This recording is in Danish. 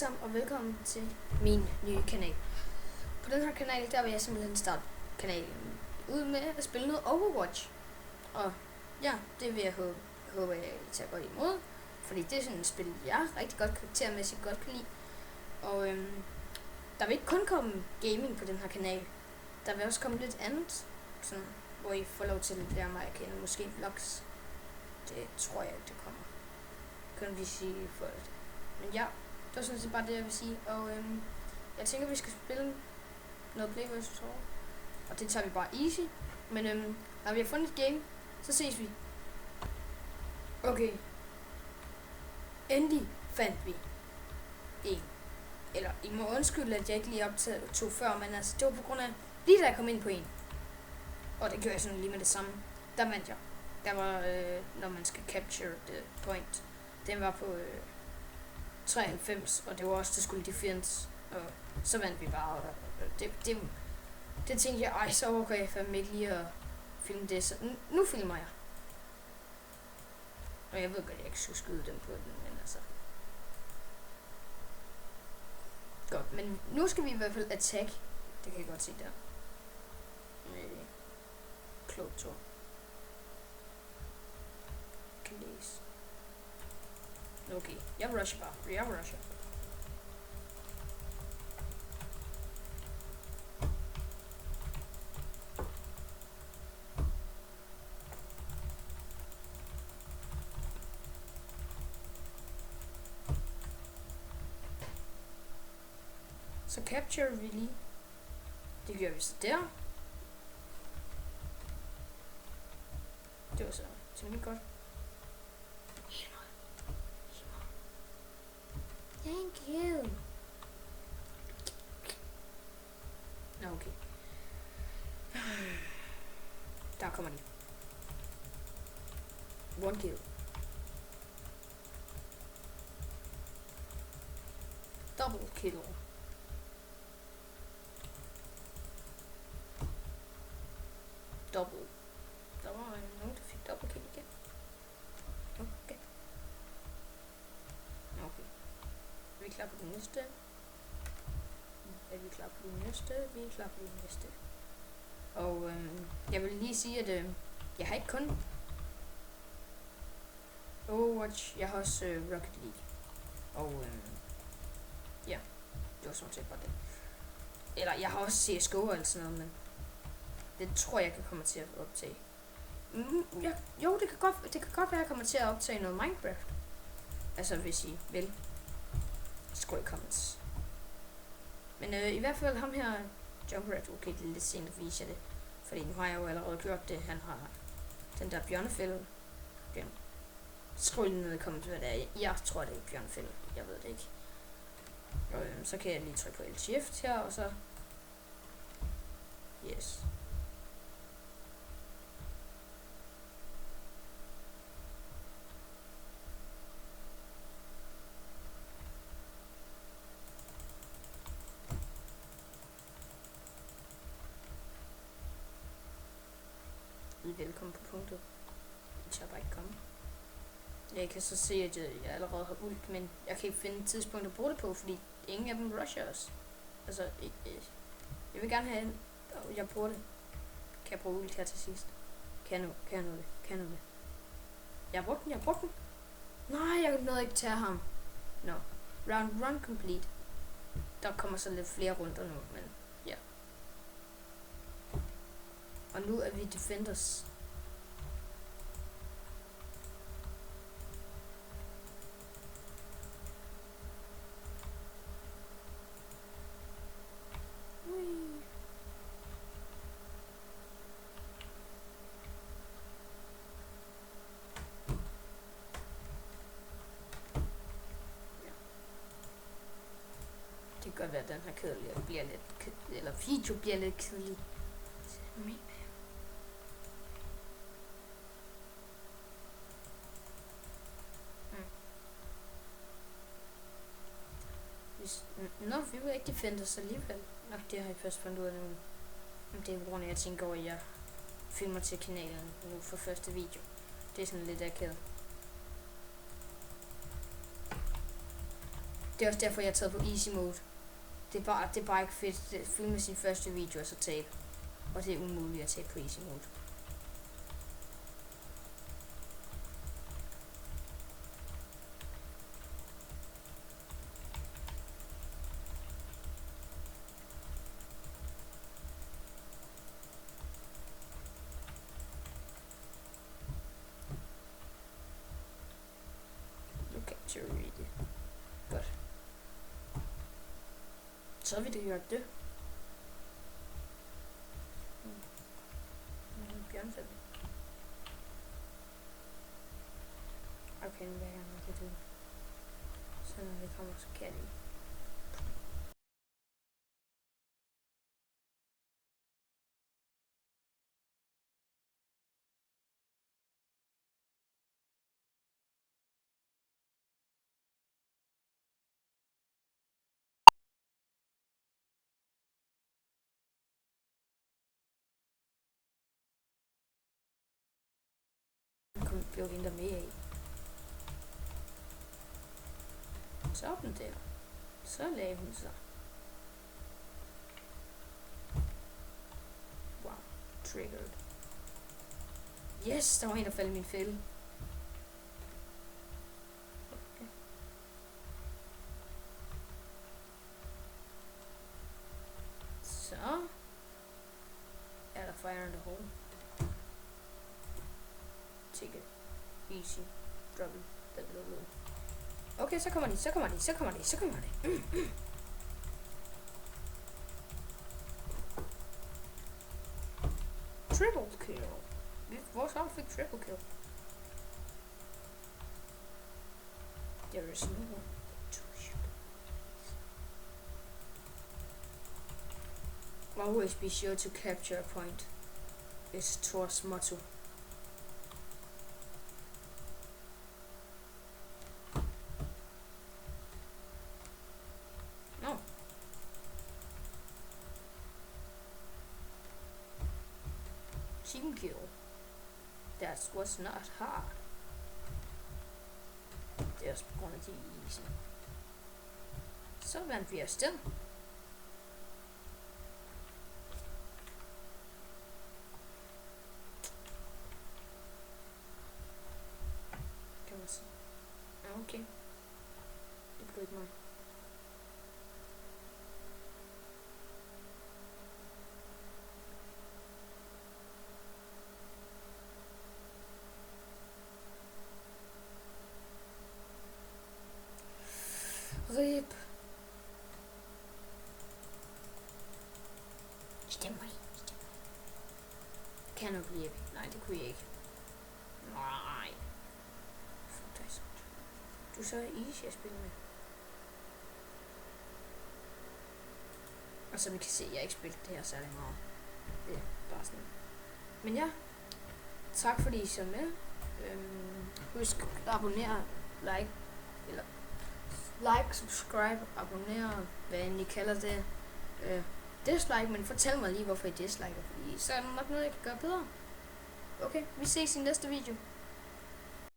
sammen og velkommen til min nye kanal. På den her kanal, der vil jeg simpelthen starte kanalen ud med at spille noget Overwatch. Og ja, det vil jeg håbe at I tager godt imod, fordi det er sådan et spil, jeg rigtig godt karaktermæssigt godt kan lide. Og der vil ikke kun komme gaming på den her kanal. Der vil også komme lidt andet, sådan, hvor I får lov til at lære mig at kende. Måske vlogs. Det tror jeg ikke, det kommer. Kan vi sige for det. Men ja, det var sådan set bare det, jeg vil sige. Og jeg tænker, vi skal spille noget Play vs. War. Og det tager vi bare easy. Men når vi har fundet et game, så ses vi. Okay. Endelig fandt vi en. Eller I må undskylde, at jeg ikke lige optog før, men altså, det var på grund af, lige da jeg kom ind på en. Og det gjorde jeg sådan lige med det samme. Der vandt jeg. Der var, når man skal capture the point. Den var på 93, og det var også, der skulle defense. Og så vandt vi bare. Og det tænkte jeg, ej, så okay, jeg fandme ikke lige at filme det. Så nu filmer jeg. Og jeg ved godt, jeg ikke skulle skyde dem på den, men altså. Godt, men nu skal vi i hvert fald attack. Det kan jeg godt se der. Klogt tur. Kan læse. Okay, jeg rusher bare. Jeg rusher. Så capture vi lige. Det gør vi så der. Det var så temmelig godt. Thank you. Okay. Der kommer de. One kill. Double kill. Double. Der var nogen, der fik double kill igen. Okay. Okay. Vi er klar på den næste. Er vi klar på den næste? Vi er klar på den næste. Og jeg vil lige sige, at jeg har ikke kun Overwatch, jeg har også Rocket League. Og ja, det var sådan set bare det. Eller jeg har også CSGO og alt sådan noget, men det tror jeg kan komme til at optage. Ja, jo, det kan godt være, at jeg kommer til at optage noget Minecraft. Altså, hvis I vil. Skriv i comments. Men i hvert fald ham her, Junkrat, okay, det er lidt sent at vise jer det. Fordi nu har jeg jo allerede gjort det. Han har den der bjørnefælde. Skriv lige ned i comments, hvad det er. Jeg tror, det er bjørnefælde. Jeg ved det ikke. Og så kan jeg lige trykke på L-shift her, og så. Yes. Velkommen på punktet. Jeg tør bare ikke komme. Jeg kan så se, at jeg allerede har ult, men jeg kan ikke finde et tidspunkt at bruge det på, fordi ingen af dem rusher os. Altså, jeg vil gerne have en, og jeg bruger det. Kan jeg bruge ult her til sidst? Kan jeg nå det? Jeg har brugt den. Nej, jeg nåede ikke tage ham. No. Round run complete. Der kommer så lidt flere runder nu, men ja. Og nu er vi defenders. Det kan godt være, at den her kedelig bliver lidt kedelig, eller video bliver lidt kedelig. Nå, vi vil ikke defende os alligevel. Nok det har jeg først fundet ud af nu. Det er på grund af, at jeg tænker over, at jeg filmer til kanalen nu for første video. Det er sådan lidt akavet. Det er også derfor, jeg har taget på easy mode. Det er bare ikke fedt at filme sin første video og så tabe. Og det er umuligt at tabe på easy mode. To read it. Godt. Så har vi det gjort det. Bjørnfælde. Okay, nu vil jeg gerne have det. Så når det kommer, så kan jeg lige. Blev hende der mere i. Så op den der. Så lagde hun sig. Wow. Triggered. Yes, der var en, der faldt i min fælde. Okay. Så. Er der fire in the hole. Take it. Easy. Drop it. That little. Okay, så kommer de. Triple kill. Vores hold fik triple kill. There is no one to shoot. Always be sure to capture a point. It's Thor's motto. Team kill. That was not hard. There's gonna be easy. Så vandt vi os den. Kan man sige. Okay. Det blev ikke mig. Rip. Stemmer I. Kan nok blive. Nej, det kunne jeg ikke. Nej. Fantastisk. Du så er easy at spille med. Og som I kan se, jeg har ikke spillet det her særlig meget. Det er bare sådan. Men ja. Tak fordi I så med. Husk at abonnere, like, eller like, subscribe, abonnere, hvad end I kalder det. Dislike, men fortæl mig lige, hvorfor I disliker, fordi så er der nok noget, jeg kan gøre bedre. Okay, vi ses i næste video.